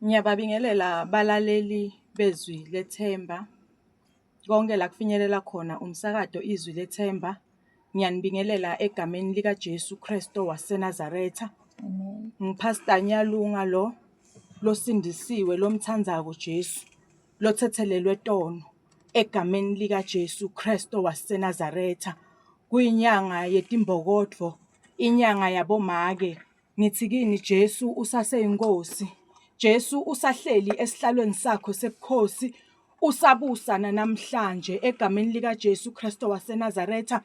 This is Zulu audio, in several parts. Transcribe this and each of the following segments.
Ngiyababingelela balaleli bezwi lethemba. Konke la kufinyelela khona umsakazo izwi lethemba. Ngiyanibingelela egameni likaJesu Kristu waseNazaretha. Ngiphastor Nyalunga losindisiwe lomthandayo Jesu, lothethelelwe tono egameni likaJesu Kristu waseNazaretha. Kuyinyanga yetimbokodvo, inyanga yabomake. Ngithi kini Jesu usaseyinkosi. Jesu usahleli esihlalweni sakho sebukhosi, usabusana namhlanje egameni likaJesu Kristu waseNazaretha.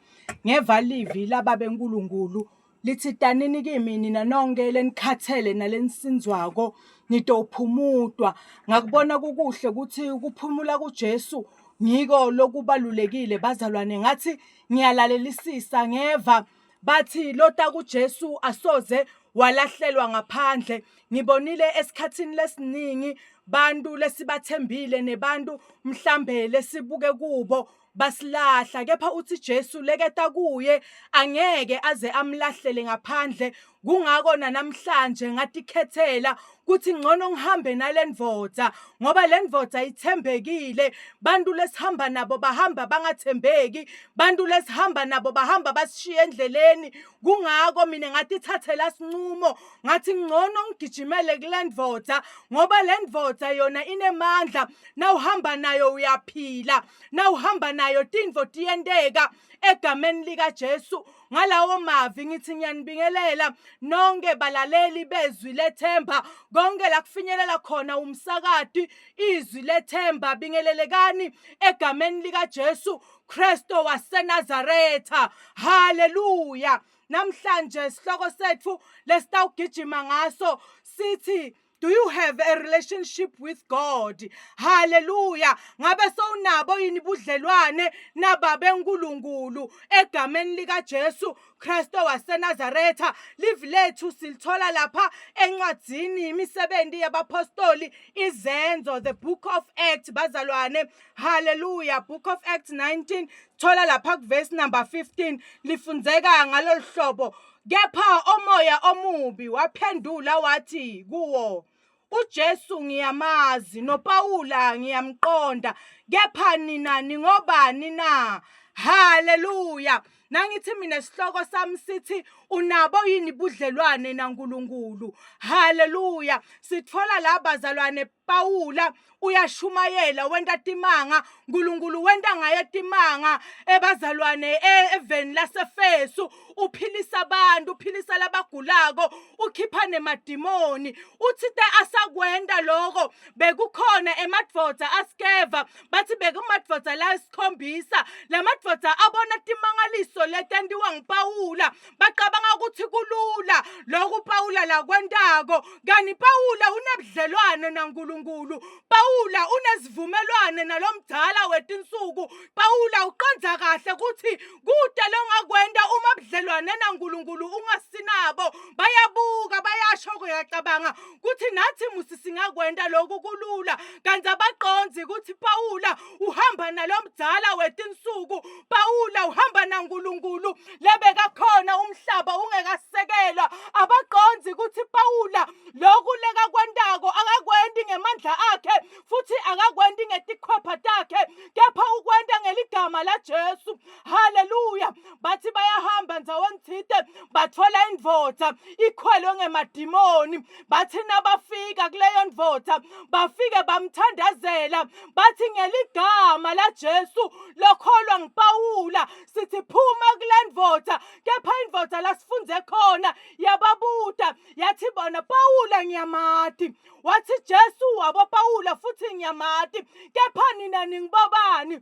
Ngeva livi lababeNkulunkulu lithi, tanini kimi nina nonke lenikhathele nalenisinzwako nitophumudwa. Ngakubona kukuhle ukuthi ukuphumula kuJesu ngiko lokubalulekile bazalwane. Ngathi ngiyalalelisisa ngeva bathi lota kuJesu asoze walahlelwa ngaphandle. Ngibonile esikhathini lesiningi bantu lesibathembile nebantu mhlambe lesibuke kubo basilahla, kepha uthi Jesu leketa kuye angeke aze amlahlele ngaphandle. Kungako namhlanje ngatikhethela kuthi ngcono ngihambe nalendvodza ngoba lendvodza ithembekile. Bantu lesihamba nabo bahamba bangathembeki, bantu lesihamba nabo bahamba basishiye endleleni. Kungako mina ngatithathela sinqumo ngathi ngcono ngigijimele kulendvodza ngoba lendvodza yona inemandla. Nawuhamba nayo uyaphila, nawuhamba nayo tintfo tiyenteka egameni likaJesu. Ngalawo mavi ngithi ngiyanibingelela nonke balaleli bezwi lethemba, konke la kufinyelela khona umsakati izwi lethemba. Bingelelekani egameni likaJesu Kristu waseNazaretha. Haleluya. Namhlanje sihloko sethu lesitawugijima ngaso sithi, do you have a relationship with God? Hallelujah. Ngabe sowunabo yini budlelwane nababeNkulunkulu egameni likaJesu Kristu waseNazaretha? Live lethu silithola lapha encwadzini imisebenzi yabapostoli izenzo, the book of Acts bazalwane. Hallelujah. Book of Acts 19 thola lapha verse number 15 lifundzeka ngalolu hlobo. Kepha omoya omubi waphendula wathi kuwo, uJesu ngiyamazi noPawula ngiyamqonda, kepha nina ningobani na? Haleluya. Nangithi mina isihloko sami sithi, unabo yini budlelwane naNkulunkulu? Haleluya. Sithola la bazalwane Pawula uyashumayela wenta timanga, uNkulunkulu wenta ngaye timanga ebazalwane eveni laseFesu. Uphilisa abantu, uphilisa labagulako, ukhipha nemadimoni. Uthi asakwenda lokho bekukhona emadvodza askeva, bathi bekumadvodza la isikhombisa. La madvodza abona timangaliso letentiwa nguPawula, bacabanga ukuthi kulula lokhu uPawula lakwentako. Kani Pawula unebudlelwane naNkulunkulu, Pawula unezivumelwane nalomdala wetinsuku. Pawula uqonda kahle ukuthi kude longakwenda uma budlelwane naNkulunkulu ungasinabo. Bayabuka bayasho kuyacabanga ukuthi nathi musi singakwenda lokhu kulula, kanti abaqonzi ukuthi Pawula uhamba nalomdala wetinsuku. Pawula uhamba naNkulunkulu lebekakhona umhlaba ungekasekelwa. Abaqonzi ukuthi Pawula lokhu lekakwentako akakwendi ngemandla akhe futhi akakwendi ngetikhopha takhe, kepha ukwenta ngeligama laJesu. Haleluya. Bathi bayahamba ndawonye thide bathola indvodza ikhwelwe ngemadimoni. Bathi nabafika kuleyo ndvodza bafike bamthandazela bathi ngeligama laJesu lokholwa nguPawula sithi phuma kule ndvodza. Kepha indvodza lasifunze khona yababuta yathi bona, Pawula ngiyamati. Wathi Jesu wabo Pawula futhi ngiyamati, kepha nina ningibobani?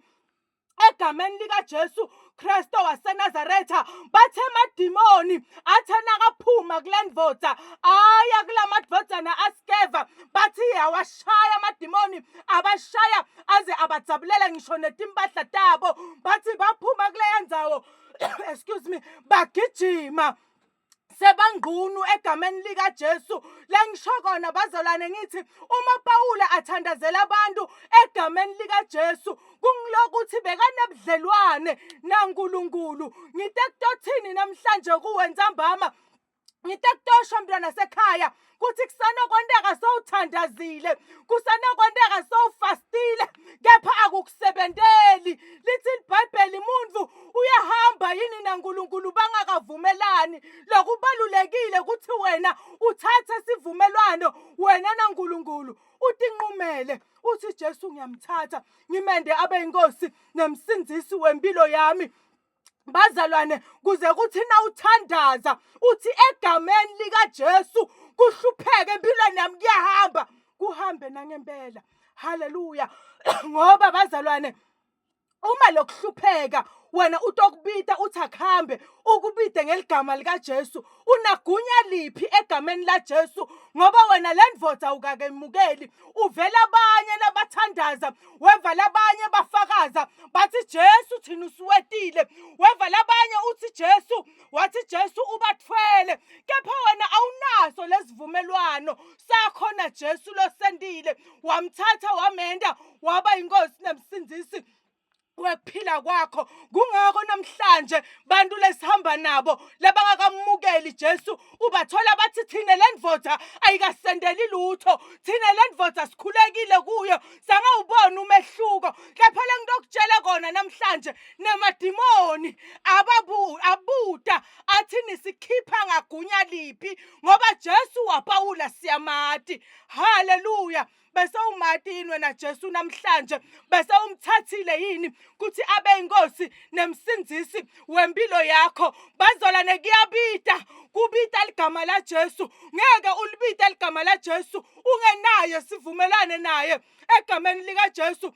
Egameni likaJesu Kristu waseNazaretha. Bathe emadimoni athi nakaphuma kule ndvodza aya kula madvodzana askeva, bathi yawashaya amadimoni, abashaya aze abadzabulela ngisho netimpahla tabo. Bathi baphuma kuleyo ndzawo excuse me, bagijima sebangqunu egameni likaJesu. Lengisho kona bazalwane ngithi uma Pawula athandazela abantu egameni likaJesu kungilokuthi bekanebudlelwane naNkulunkulu. Ngitekutothini namhlanje kuwe ntsambama, ngitekutoshwa mntwana sekhaya kuthi kusanokwenteka sowuthanda sowuthandazile, kusenokwenteka sowufastile, kepha akukusebenteli. Lithi iBhayibheli muntu uyahamba yini naNkulunkulu bangakavumelani. Lokubalulekile ukuthi wena uthathe isivumelwano wena naNkulunkulu, utinqumele uthi Jesu ngiyamthatha ngimende abe inkosi nemsindisi wempilo yami. Bazalwane, kuze kuthi na uthandaza uthi egameni likaJesu kuhlupheke empilweni yami kuyahamba, kuhambe nangempela. Haleluya. Ngoba bazalwane, uma lokuhlupheka wena utokubita uthi akuhambe ukubide ngeligama likaJesu, unagunya liphi egameni laJesu? Ngoba wena le ndvodza awukakemukeli. Uvela abanye labathandaza, weva labanye bafakaza bathi Jesu thina usuwetile, weva labanye uthi Jesu, wathi Jesu ubathwele, kepha wena awunaso lesivumelwano sakho naJesu losendile. Wamthatha wamenda waba inkosi nemsindisi wekuphila kwakho. Kungakho namhlanje bantu lesihamba nabo labangakamukeli Jesu ubathola bathi thina le ndvodza ayikasendeli lutho, thina le ndvodza sikhulekile kuyo, sangawubona umehluko. Kepha le ngitokutshela kona namhlanje, nemadimoni abuda athi nisikhipha ngagunya liphi, ngoba Jesu wapawula siyamati. Haleluya. Bese umati yini wena Jesu namhlanje? Bese umthathile yini kuthi abe inkosi nemsindisi wempilo yakho? Bazalwane, kuyabida kubita igama la Jesu. Ngeke ulibite igama la Jesu ungenayo sivumelane naye egameni lika Jesu.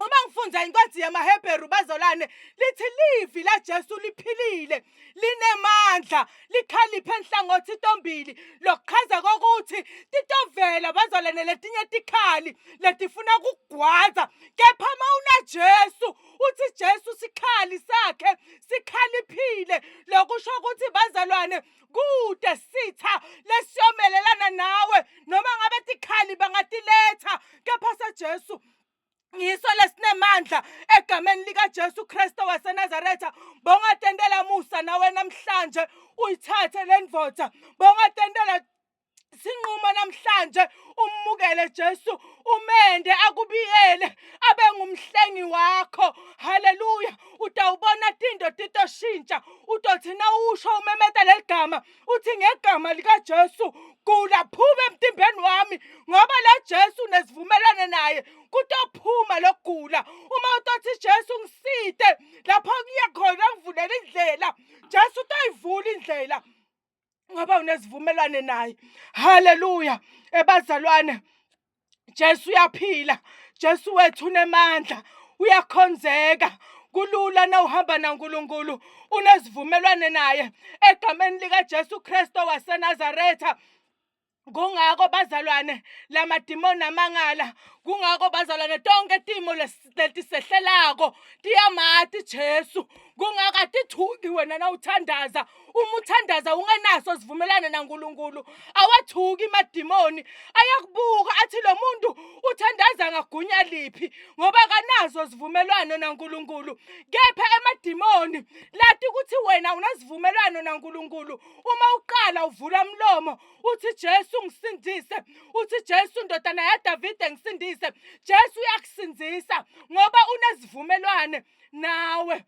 Uma ngifunza incwadi yamaHebheru bazalwane, lithi livi la Jesu liphilile, linemandla, likhaliphe enhlangothi tombili. Lokuchaza kokuthi titovela bazalwane letinye tikhali letifuna ukugwaza, kepha uma una Jesu, uthi Jesu sikhali sakhe sikhaliphile. Lokusho ukuthi bazalwane, kude sitha lesiyomelelana nawe, noma ngabe tikhali bangatiletha, kepha seJesu ngiso lesinemandla egameni likaJesu Kristu waseNazaretha. Bongatendela musa nawe namhlanje uyithathe le ndvodza, bongatendela sinqumo namhlanje umukele Jesu, umende akubiyele abe ngumhlengi wakho. Haleluya. Utawubona tinto titoshintsha, utothi na usho umemeta leligama uthi ngegama likaJesu kulaphume emtimbeni wami, ngoba la Jesu nesivumelane naye kutophuma lokugula. Uma utothi Jesu ngisite lapho kuya khona ngivulela indlela, Jesu utoyivula indlela ngoba unesivumelwane naye. Haleluya. Ebazalwane, Jesu uyaphila, Jesu wethu unemandla, uyakhonzeka. Kulula na uhamba naNkulunkulu, unesivumelwane naye egameni likaJesu Kristu waseNazaretha. Kungakho bazalwane lamadimoni amangala, kungakho bazalwane tonke timo letisehlelako tiyamati Jesu. Kungakho atithuki wena na uthandaza. Uma uthandaza ungenaso sivumelane naNkulunkulu, awathuki madimoni, ayakubuka athi lo muntu uthandaza ngagunya liphi, ngoba kanazo sivumelwano naNkulunkulu. Kepha emadimoni lathi ukuthi wena unesivumelwano naNkulunkulu. Uma uqala uvula umlomo uthi Jesu ngisindise, uthi Jesu ndodana yaDavide ngisindise, Jesu uyakusindisa ngoba unesivumelwane nawe.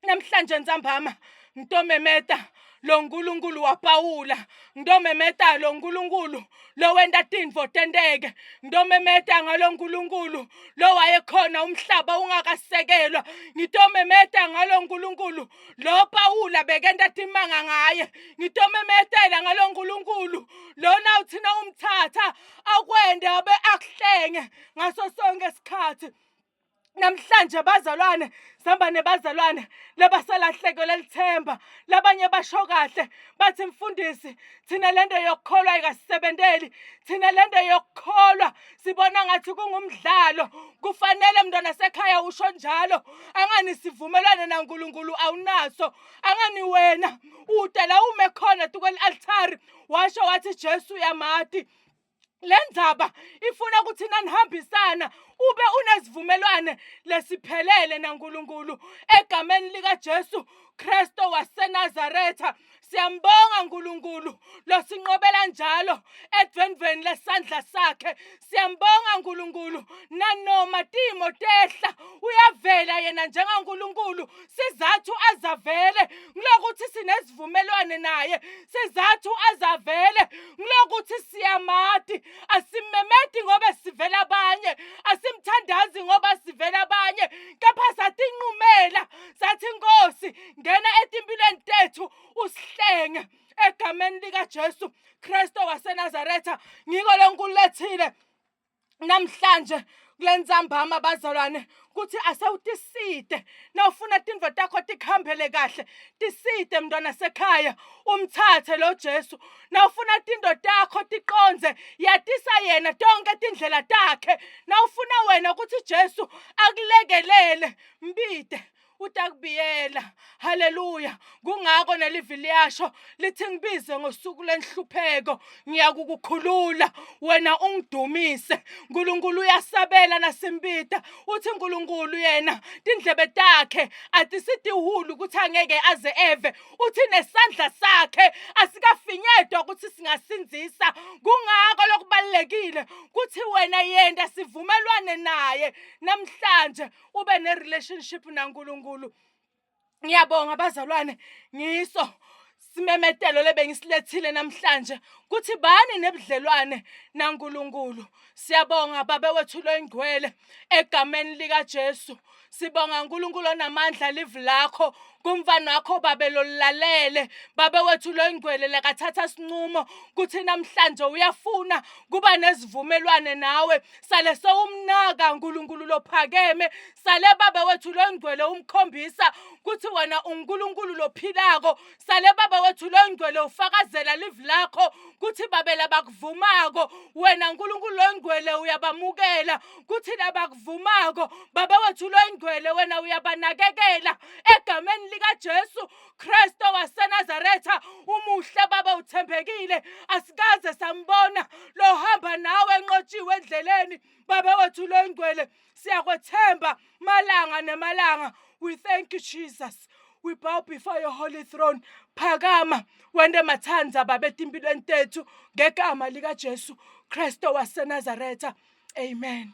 Namhlanje ntsambama ngitomemeta lo nkulunkulu wapawula, ngitomemeta lo nkulunkulu lo wenda tintfo tenteke, ngitomemeta ngalo nkulunkulu lo wayekhona umhlaba ungakasekelwa, ngitomemeta ngalo nkulunkulu lo Pawula bekenta timanga ngaye, ngitomemetela ngalo nkulunkulu lona uthina umthatha akwende abe akuhlenge ngaso sonke isikhathi. Namhlanje bazalwane, sihamba nebazalwane labasalahlekelwe lithemba, labanye basho kahle bathi mfundisi thina lento yokukholwa ayikasisebenteli, thina lento yokukholwa sibona ngathi kungumdlalo. Kufanele mntwana sekhaya usho njalo, angani sivumelane naNkulunkulu awunaso, angani wena udala ume khona tukwe altari washo wathi Jesu uyamati. Le ndaba ifuna ukuthi nanihambisana ube unesivumelwane lesiphelele naNkulunkulu egameni likaJesu Kristu waseNazaretha. Siyambonga uNkulunkulu losinqobela njalo edvendweni lesandla sakhe. Siyambonga uNkulunkulu nanoma timo tehla uyavela yena njengaNkulunkulu. Sizathu azavele kulokuthi sinesivumelwane naye. Sizathu azavele kulokuthi siyamati. Asimemeti ngoba sivela abanye, asimthandazi ngoba sivela abanye, kepha satinqumela sathi Nkosi ngena etimpilweni tethu usihlenge egameni likaJesu Kristu waseNazaretha. Ngiko lonkulethile namhlanje kule nzambama bazalwane kuthi asawutiside nawufuna tindvo takho tikhambele kahle, tiside mntwana sekhaya, umthathe lo Jesu. Nawufuna tindvo takho tiqonze, yatisa yena tonke tindlela takhe. Nawufuna wena ukuthi Jesu akulekelele, mbite utakubiyela. Haleluya. Kungako nelivi liyasho lithi ngibize ngosuku lenhlupheko ngiyakukukhulula wena ungidumise. uNkulunkulu uyasabela nasimbita. Uthi uNkulunkulu yena tindlebe takhe atisitihulu ukuthi angeke aze eve. Uthi nesandla sakhe asikafinyetwa ukuthi singasinzisa. Kungako lokubalekile kuthi wena yenda sivumelwane naye namhlanje ube ne-relationship naNkulunkulu. Ngiyabonga bazalwane, ngiso simemetelo lebengisilethile namhlanje kuthi bani nebudlelwane naNkulunkulu. Siyabonga Baba wethu loyingcwele egameni likaJesu. Sibonga uNkulunkulu onamandla livi lakho kumvana wakho Baba lolulalele. Baba wethu loyingcwele lekathatha isinqumo kuthi namhlanje uyafuna kuba nesivumelwane nawe. Sale sowumnaka uNkulunkulu lophakeme. Sale Baba wethu loyingcwele umkhombisa kuthi wena uNkulunkulu lophilako. Sale Baba wethu loyingcwele ufakazela livi lakho kuthi Baba labakuvumako wena uNkulunkulu loyingcwele uyabamukela. Kuthi labakuvumako Baba wethu loyingcwele wena uyabanakekela egameni likaJesu Kristu waseNazaretha. Umuhle Baba, uthembekile. Asikaze sambona lohamba nawe enqotshiwe endleleni. Baba wethu loyingcwele siyakwethemba malanga nemalanga. We thank you Jesus. We bow before your holy throne. Phakama wende mathanza Baba etimpilweni tethu ngegama likaJesu Kristu waseNazaretha. Amen.